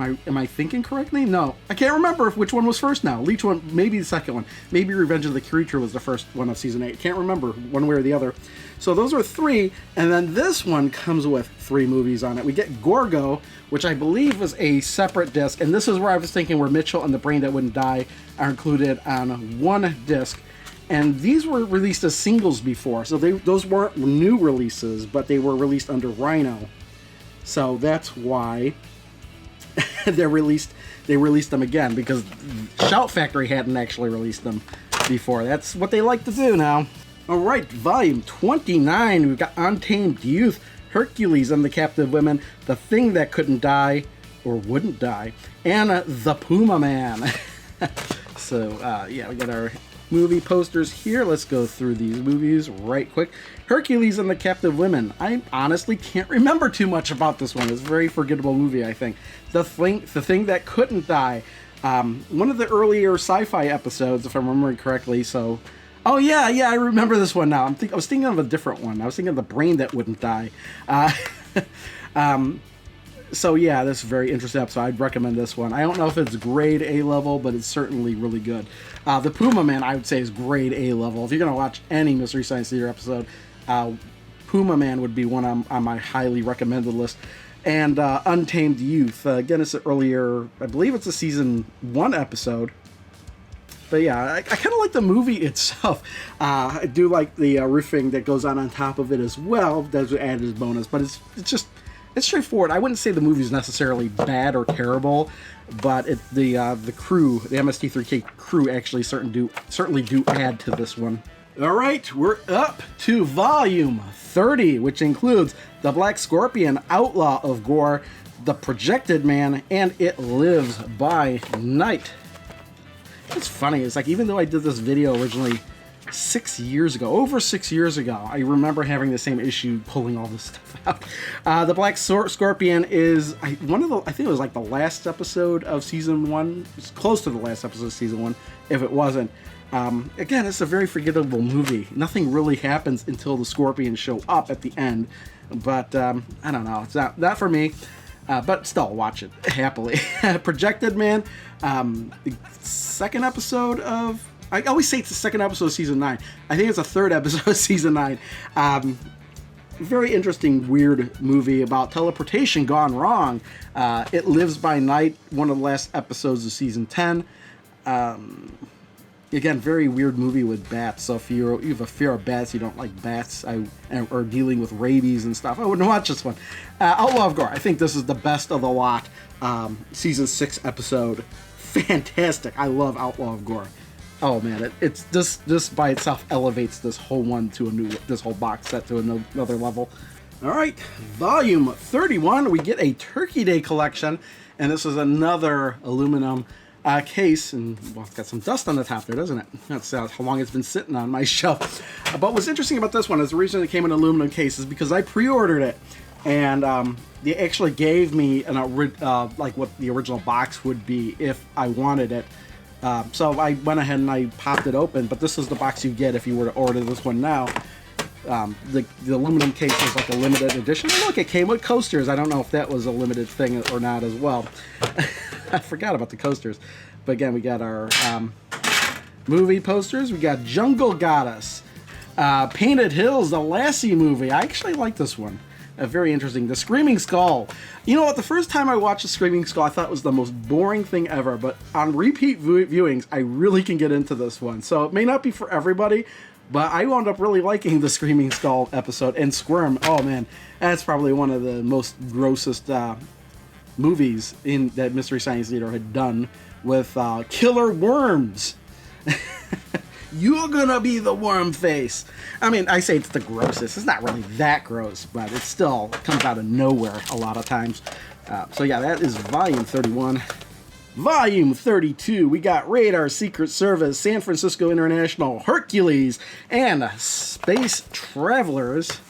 Am I thinking correctly? No. I can't remember which one was first now. Leech One, maybe the second one. Maybe Revenge of the Creature was the first one of season 8. Can't remember one way or the other. So those are 3, and then this one comes with 3 movies on it. We get Gorgo, which I believe was a separate disc, and this is where I was thinking where Mitchell and the Brain That Wouldn't Die are included on one disc. And these were released as singles before, so those weren't new releases, but they were released under Rhino. So that's why they released them again, because Shout Factory hadn't actually released them before. That's what they like to do now. Alright, volume 29, we've got Untamed Youth, Hercules and the Captive Women, The Thing That Couldn't Die, or Wouldn't Die, and The Puma Man. So, yeah, we got our movie posters here. Let's go through these movies right quick. Hercules and the Captive Women. I honestly can't remember too much about this one. It's a very forgettable movie, I think. The Thing That Couldn't Die. One of the earlier sci-fi episodes, if I'm remembering correctly, so... Oh, yeah, I remember this one now. I was thinking of a different one. I was thinking of The Brain That Wouldn't Die. So, yeah, this is a very interesting episode. I'd recommend this one. I don't know if it's grade A level, but it's certainly really good. The Puma Man, I would say, is grade A level. If you're going to watch any Mystery Science Theater episode, Puma Man would be one on my highly recommended list. And Untamed Youth. Again, it's an earlier, I believe it's a season 1 episode. But yeah, I kind of like the movie itself. I do like the riffing that goes on top of it as well. That's added as bonus, but it's straightforward. I wouldn't say the movie is necessarily bad or terrible, but the crew, the Mst3k crew, actually certainly do add to this one. All right, we're up to volume 30, which includes The Black Scorpion, Outlaw of Gore, The Projected Man, and It Lives by Night. What's funny is, like, even though I did this video originally 6 years ago, over 6 years ago, I remember having the same issue pulling all this stuff out. The Black Scorpion is I think it was like the last episode of season 1. It's close to the last episode of season 1, if it wasn't. Again, it's a very forgettable movie. Nothing really happens until the scorpions show up at the end. But, I don't know. It's not for me. But still, watch it happily. Projected Man, the second episode of... I always say it's the second episode of season 9. I think it's the third episode of season 9. Very interesting, weird movie about teleportation gone wrong. It Lives by Night, one of the last episodes of season 10. Again, very weird movie with bats. So if you have a fear of bats, you don't like bats, or dealing with rabies and stuff, I wouldn't watch this one. Outlaw of Gore. I think this is the best of the lot. Season 6 episode. Fantastic. I love Outlaw of Gore. Oh man, it's this by itself elevates this whole this whole box set to another level. All right, volume 31. We get a Turkey Day collection, and this is another aluminum case, and well, it's got some dust on the top there, doesn't it? That's how long it's been sitting on my shelf. But what's interesting about this one is the reason it came in an aluminum case is because I pre-ordered it, and they actually gave me like what the original box would be if I wanted it. So I went ahead and I popped it open, but this is the box you get if you were to order this one now. The aluminum case is like a limited edition. Look, it came with coasters. I don't know if that was a limited thing or not as well. I forgot about the coasters. But again, we got our movie posters. We got Jungle Goddess, Painted Hills, the Lassie movie. I actually like this one. Very interesting. The Screaming Skull. You know what? The first time I watched The Screaming Skull, I thought it was the most boring thing ever. But on repeat viewings, I really can get into this one. So it may not be for everybody, but I wound up really liking the Screaming Skull episode. And Squirm, oh man, that's probably one of the most grossest movies that Mystery Science Theater had done with killer worms. You're gonna be the worm face. I mean, I say it's the grossest. It's not really that gross, but it still comes out of nowhere a lot of times. So yeah, that is volume 31. Volume 32, we got Radar, Secret Service, San Francisco International, Hercules, and Space Travelers.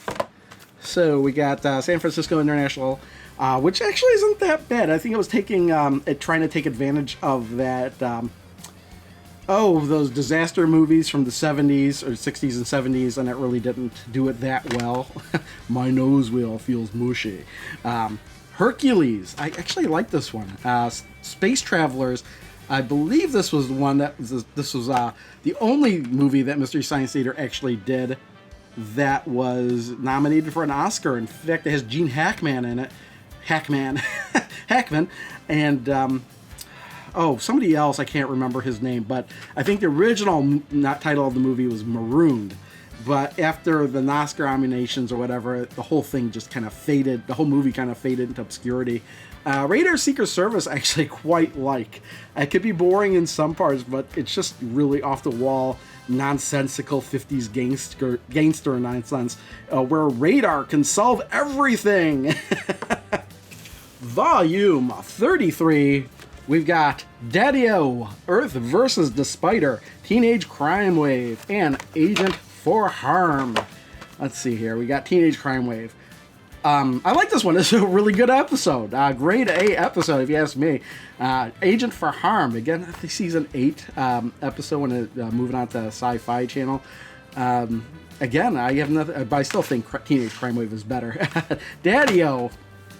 So we got San Francisco International, which actually isn't that bad. I think it was trying to take advantage of that... those disaster movies from the 70s or 60s and 70s, and it really didn't do it that well. My nose wheel feels mushy. Hercules, I actually like this one. Space Travelers, I believe this was the one this was the only movie that Mystery Science Theater actually did that was nominated for an Oscar. In fact, it has Gene Hackman in it. Hackman, and somebody else, I can't remember his name, but I think the original title of the movie was Marooned. But after the Oscar nominations or whatever, the whole thing just kind of faded. The whole movie kind of faded into obscurity. Radar Secret Service I actually quite like. It could be boring in some parts, but it's just really off the wall, nonsensical 50s gangster nonsense, where Radar can solve everything. Volume 33. We've got Daddy-O, Earth versus the Spider, Teenage Crime Wave, and Agent for Harm. Let's see here. We got Teenage Crime Wave. I like this one. This is a really good episode. Grade A episode, if you ask me. Agent for Harm. Again, I think season 8 episode when it moving on to Sci-Fi Channel. Again, I have nothing, but I still think Teenage Crime Wave is better. Daddy-O,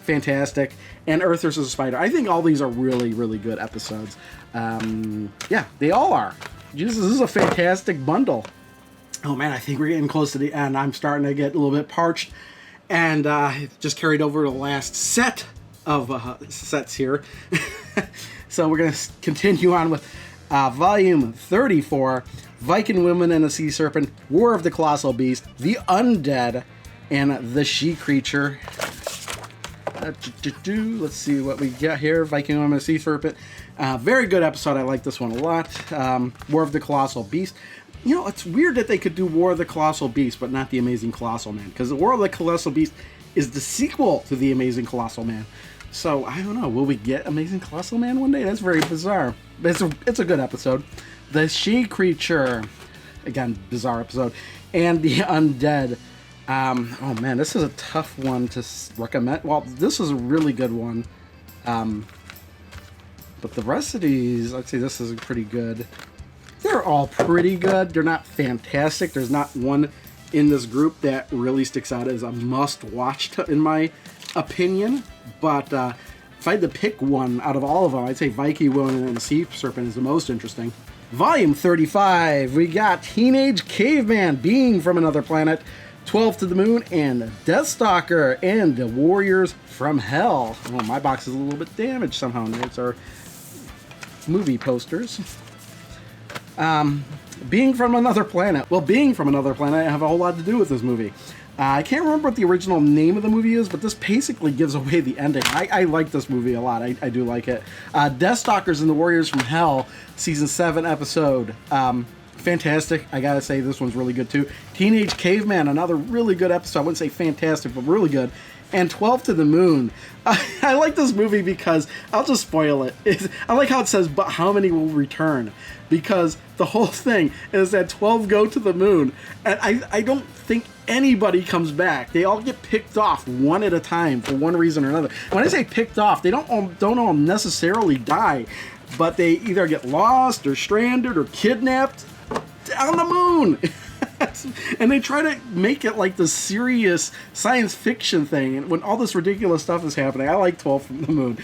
fantastic, and Earth vs. Spider. I think all these are really, really good episodes. Yeah, they all are. Jesus, this is a fantastic bundle. Oh man, I think we're getting close to the end. I'm starting to get a little bit parched, and just carried over the last set of sets here. So we're gonna continue on with volume 34. Viking Woman and the Sea Serpent, War of the Colossal Beast, The Undead, and The She Creature. Let's see what we got here. Viking Woman and the Sea Serpent. Very good episode. I like this one a lot. War of the Colossal Beast. You know, it's weird that they could do War of the Colossal Beast, but not The Amazing Colossal Man. Because the War of the Colossal Beast is the sequel to The Amazing Colossal Man. So, I don't know. Will we get Amazing Colossal Man one day? That's very bizarre. But it's a good episode. The She Creature, again, bizarre episode, and The Undead. Oh man, this is a tough one to recommend. Well, this is a really good one, but the rest of these, I'd say this is pretty good. They're all pretty good. They're not fantastic. There's not one in this group that really sticks out as a must-watch, in my opinion. But if I had to pick one out of all of them, I'd say Viking Woman and the Sea Serpent is the most interesting. Volume 35, we got Teenage Caveman, Being from Another Planet, 12 to the Moon, and Deathstalker, and the Warriors from Hell. Oh, my box is a little bit damaged somehow. It's our movie posters. Being from Another Planet. Well, Being from Another Planet, I have a whole lot to do with this movie. I can't remember what the original name of the movie is, but this basically gives away the ending. I like this movie a lot. I do like it. Deathstalkers and the Warriors from Hell, Season 7 episode. Fantastic. I gotta say, this one's really good too. Teenage Caveman, another really good episode. I wouldn't say fantastic, but really good. And 12 to the Moon. I like this movie because, I'll just spoil it. I like how it says, but how many will return? Because the whole thing is that 12 go to the moon, and I don't think anybody comes back. They all get picked off one at a time for one reason or another. When I say picked off, they don't all necessarily die, but they either get lost or stranded or kidnapped on the moon. And they try to make it like the serious science fiction thing, and when all this ridiculous stuff is happening. I like 12 from the Moon.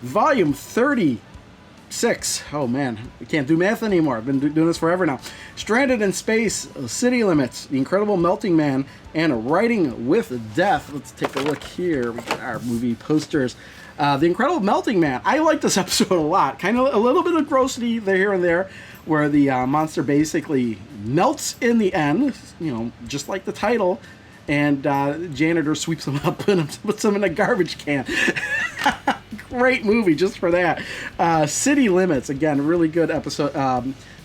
Volume 36. Oh man, I can't do math anymore. I've been doing this forever now. Stranded in Space, City Limits, The Incredible Melting Man, and Writing with Death. Let's take a look here. We got our movie posters. The Incredible Melting Man. I like this episode a lot. Kind of a little bit of grossity there, here and there, where the monster basically melts in the end, you know, just like the title, and janitor sweeps him up and puts him in a garbage can. Great movie just for that. City Limits, again, really good episode.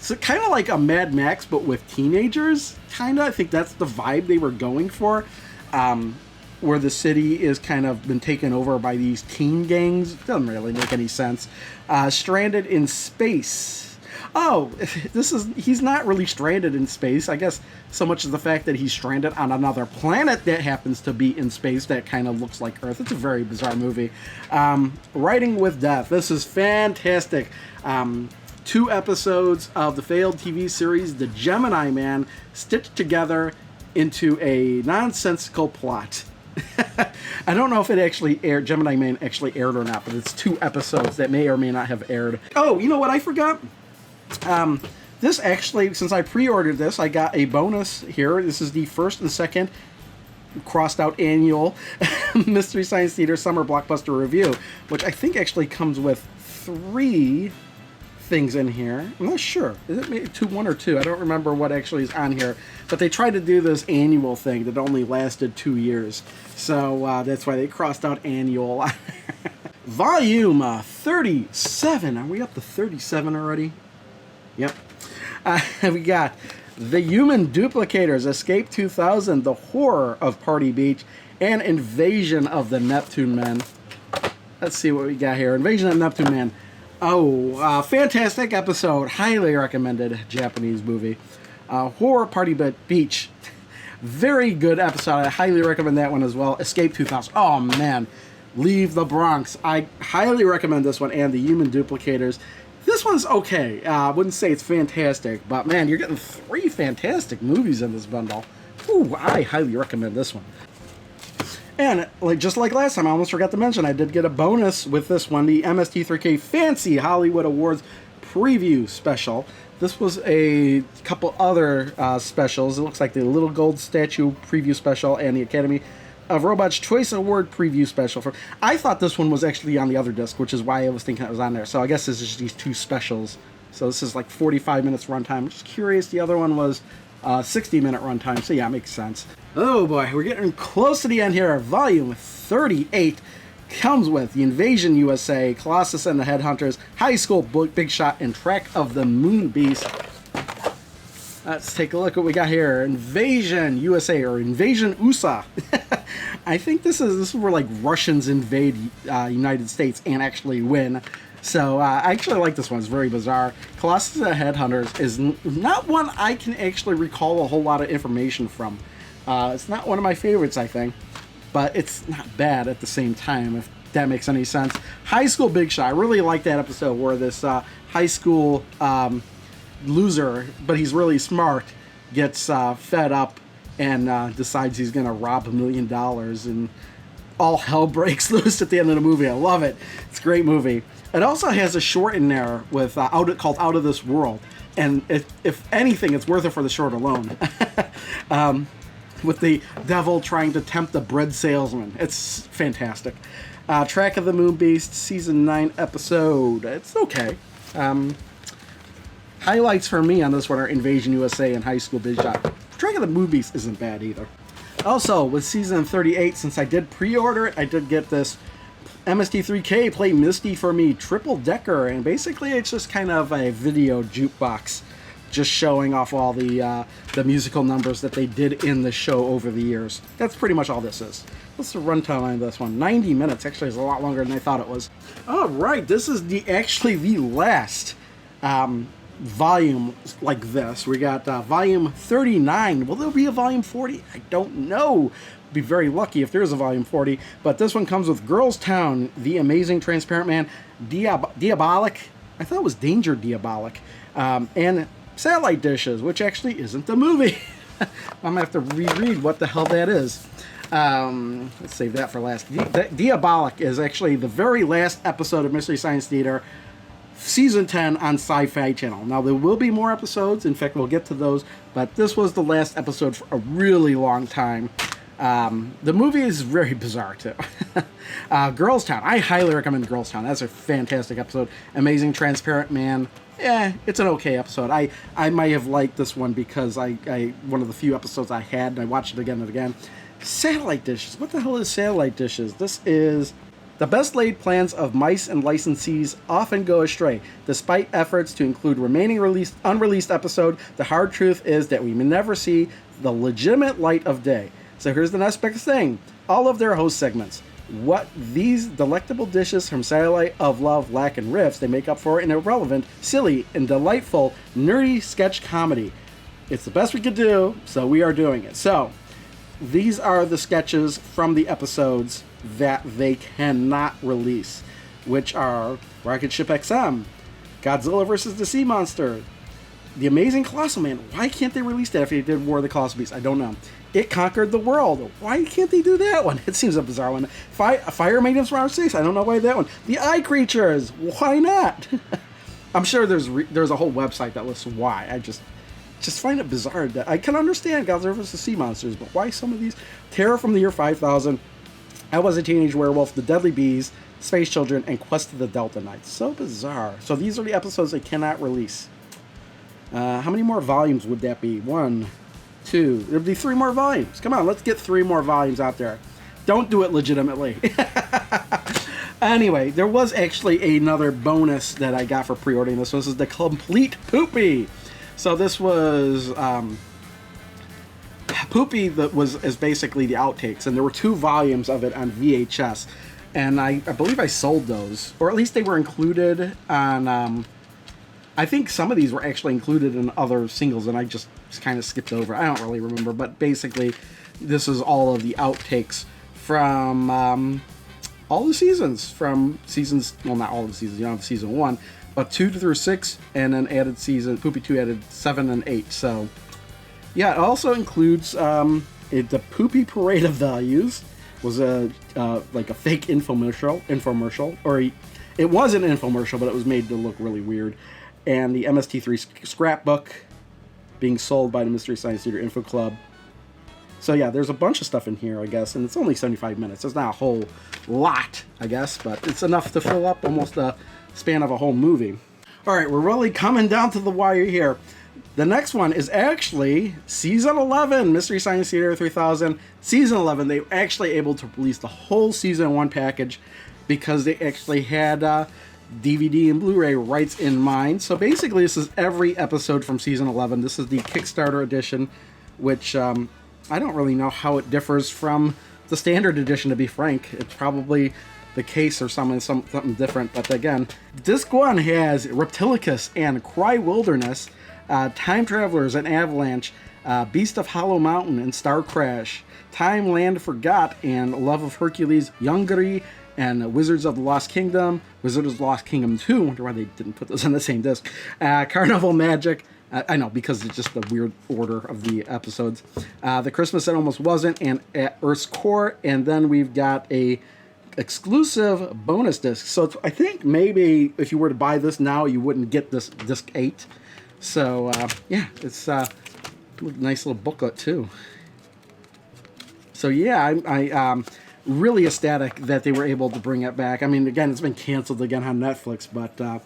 So kind of like a Mad Max, but with teenagers, kind of. I think that's the vibe they were going for. Where the city is kind of been taken over by these teen gangs. Doesn't really make any sense. Stranded in Space. Oh, he's not really stranded in space. I guess so much as the fact that he's stranded on another planet that happens to be in space that kind of looks like Earth. It's a very bizarre movie. Writing with Death. This is fantastic. 2 episodes of the failed TV series The Gemini Man stitched together into a nonsensical plot. I don't know if it actually aired, Gemini Man actually aired or not, but it's 2 episodes that may or may not have aired. Oh, you know what I forgot? This actually, since I pre-ordered this, I got a bonus here. This is the first and second crossed out annual Mystery Science Theater Summer Blockbuster Review, which I think actually comes with 3 things in here. I'm not sure. Is it maybe 1 or 2? I don't remember what actually is on here. But they tried to do this annual thing that only lasted 2 years. So that's why they crossed out annual. Volume 37. Are we up to 37 already? Yep. We got The Human Duplicators, Escape 2000, The Horror of Party Beach, and Invasion of the Neptune Men. Let's see what we got here. Invasion of Neptune Man. Oh, fantastic episode. Highly recommended Japanese movie. Horror Party Beach. Very good episode. I highly recommend that one as well. Escape 2000. Oh, man. Leave the Bronx. I highly recommend this one and the Human Duplicators. This one's okay. I wouldn't say it's fantastic, but man, you're getting 3 fantastic movies in this bundle. Ooh, I highly recommend this one. And just like last time, I almost forgot to mention, I did get a bonus with this one, the Mst3k Fancy Hollywood Awards preview special. This was a couple other specials. It looks like the Little Gold Statue preview special and the Academy of Robots Choice Award preview special. I thought this one was actually on the other disc, which is why I was thinking it was on there. So I guess this is these 2 specials. So this is like 45 minutes runtime. I'm just curious. The other one was 60-minute runtime. So yeah, it makes sense. Oh boy, we're getting close to the end here. Volume 38 comes with The Invasion USA, Colossus and the Headhunters, Highschool Big Shy, and Track of the Moon Beast. Let's take a look at what we got here. Invasion USA, or Invasion USA. I think this is where like Russians invade United States and actually win. So I actually like this one. It's very bizarre. Colossus and the Headhunters is not one I can actually recall a whole lot of information from. It's not one of my favorites, I think, but it's not bad at the same time, if that makes any sense. Highschool Big Shy. I really like that episode where this high school loser, but he's really smart, gets fed up and decides he's going to rob $1 million, and all hell breaks loose at the end of the movie. I love it. It's a great movie. It also has a short in there with called Out of This World, and if anything, it's worth it for the short alone. With the devil trying to tempt the bread salesman. It's fantastic. Track of the Moon Beast, Season 9 episode. It's okay. Highlights for me on this one are Invasion USA and Highschool Big Shy. Track of the Moon Beast isn't bad either. Also, with Season 38, since I did pre-order it, I did get this Mst3k Play Misty for Me triple decker, and basically it's just kind of a video jukebox, just showing off all the musical numbers that they did in the show over the years. That's pretty much all this is. What's the runtime on this one? 90 minutes. Actually, it's a lot longer than I thought it was. All right, this is actually the last volume like this. We got volume 39. Will there be a volume 40? I don't know. Be very lucky if there is a volume 40. But this one comes with Girls Town, The Amazing Transparent Man, Diabolic. I thought it was Danger Diabolic, and Satellite Dishes, which actually isn't the movie. I'm gonna have to reread what the hell that is. Let's save that for last. Diabolic is actually the very last episode of Mystery Science Theater, Season 10 on Sci-Fi Channel. Now, there will be more episodes. In fact, we'll get to those. But this was the last episode for a really long time. The movie is very bizarre, too. Girls Town. I highly recommend Girls Town. That's a fantastic episode. Amazing Transparent Man. It's an okay episode. I might have liked this one because I one of the few episodes I had, and I watched it again and again. Satellite Dishes. What the hell is Satellite Dishes? This is... The best laid plans of mice and licensees often go astray. Despite efforts to include remaining unreleased episode, the hard truth is that we may never see the legitimate light of day. So here's the next best thing. All of their host segments. What these delectable dishes from Satellite of Love lack in riffs, they make up for in irrelevant, silly, and delightful, nerdy sketch comedy. It's the best we could do, so we are doing it. So, these are the sketches from the episodes that they cannot release, which are Rocket Ship XM, Godzilla vs. the Sea Monster, The Amazing Colossal Man. Why can't they release that if they did War of the Colossal Beast? I don't know. It Conquered the World. Why can't they do that one? It seems a bizarre one. Fire Maidens from Outer Space. I don't know why that one. The Eye Creatures. Why not? I'm sure there's a whole website that lists why. I just find it bizarre. That I can understand Godzilla vs. Sea Monsters, but why some of these? Terror from the Year 5000. I Was a Teenage Werewolf, The Deadly Bees, Space Children, and Quest of the Delta Knights. So bizarre. So these are the episodes they cannot release. How many more volumes would that be? 1, 2. There'd be 3 more volumes. Come on, let's get 3 more volumes out there. Don't do it legitimately. Anyway, there was actually another bonus that I got for pre-ordering this. This is the Complete Poopy. So this was... Poopy is basically the outtakes, and there were 2 volumes of it on VHS. and I believe I sold those, or at least they were included on. I think some of these were actually included in other singles, and I just kind of skipped over. I don't really remember, but basically, this is all of the outtakes from all the seasons. From seasons, well, not all the seasons. You don't have season 1, but 2 through 6, and then added season Poopy 2 added 7 and 8. So, yeah, it also includes the Poopy Parade of Values was a like a fake infomercial, or it was an infomercial, but it was made to look really weird. And the MST3 scrapbook being sold by the Mystery Science Theater Info Club. So yeah, there's a bunch of stuff in here, I guess, and it's only 75 minutes. It's not a whole lot, I guess, but it's enough to fill up almost a span of a whole movie. All right, we're really coming down to the wire here. The next one is actually Season 11, Mystery Science Theater 3000. Season 11, they were actually able to release the whole Season 1 package because they actually had DVD and Blu-ray rights in mind. So basically, this is every episode from Season 11. This is the Kickstarter edition, which I don't really know how it differs from the standard edition, to be frank. It's probably the case or something different. But again, Disc 1 has Reptilicus and Cry Wilderness, Time Travelers and Avalanche, Beast of Hollow Mountain and Star Crash, Time Land Forgot and Love of Hercules, Yungri, and Wizards of the Lost Kingdom, Wizards of the Lost Kingdom 2, wonder why they didn't put those on the same disc, Carnival Magic, I know, because it's just the weird order of the episodes, The Christmas That Almost Wasn't, and At Earth's Core, and then we've got a exclusive bonus disc. So I think maybe if you were to buy this now, you wouldn't get this disc 8. So yeah, it's a nice little booklet too. So yeah, I really ecstatic that they were able to bring it back. I mean, again, it's been canceled again on Netflix, but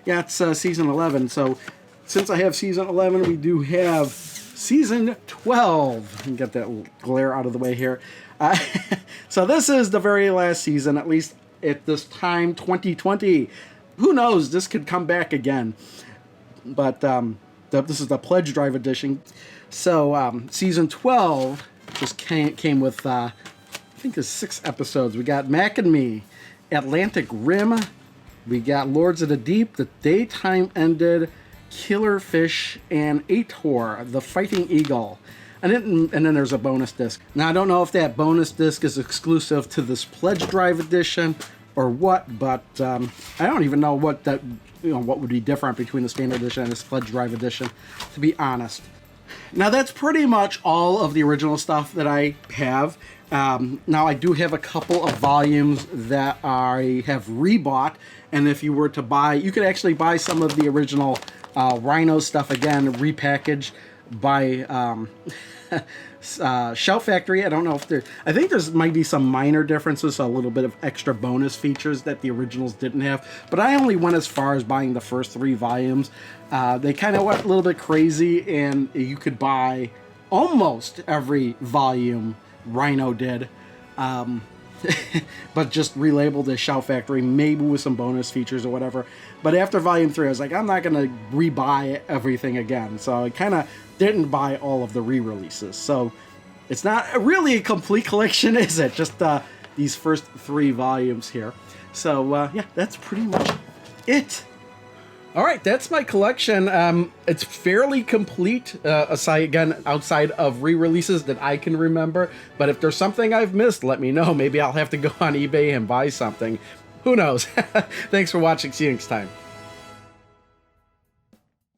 yeah, it's Season 11. So since I have Season 11, we do have Season 12. Let me get that glare out of the way here. So this is the very last season, at least at this time, 2020. Who knows? This could come back again. But this is the Pledge Drive edition. So Season 12 just came with... I think it's 6 episodes. We got Mac and Me, Atlantic Rim, we got Lords of the Deep, The Daytime Ended, Killer Fish, and Ator, The Fighting Eagle. And then there's a bonus disc. Now, I don't know if that bonus disc is exclusive to this Pledge Drive edition or what, but I don't even know what what would be different between the standard edition and this Pledge Drive edition, to be honest. Now, that's pretty much all of the original stuff that I have. Now, I do have a couple of volumes that I have rebought, and if you were to buy, you could actually buy some of the original Rhino stuff again, repackaged by Shout Factory. I don't know if I think there's might be some minor differences, so a little bit of extra bonus features that the originals didn't have, but I only went as far as buying the first 3 volumes. They kind of went a little bit crazy, and you could buy almost every volume Rhino did, but just relabeled as Shout Factory, maybe with some bonus features or whatever. But after Volume 3, I was like, I'm not going to rebuy everything again. So I kind of didn't buy all of the re-releases. So it's not really a complete collection, is it? Just these first 3 volumes here. So yeah, that's pretty much it. All right, that's my collection. It's fairly complete, outside of re-releases that I can remember. But if there's something I've missed, let me know. Maybe I'll have to go on eBay and buy something. Who knows? Thanks for watching. See you next time.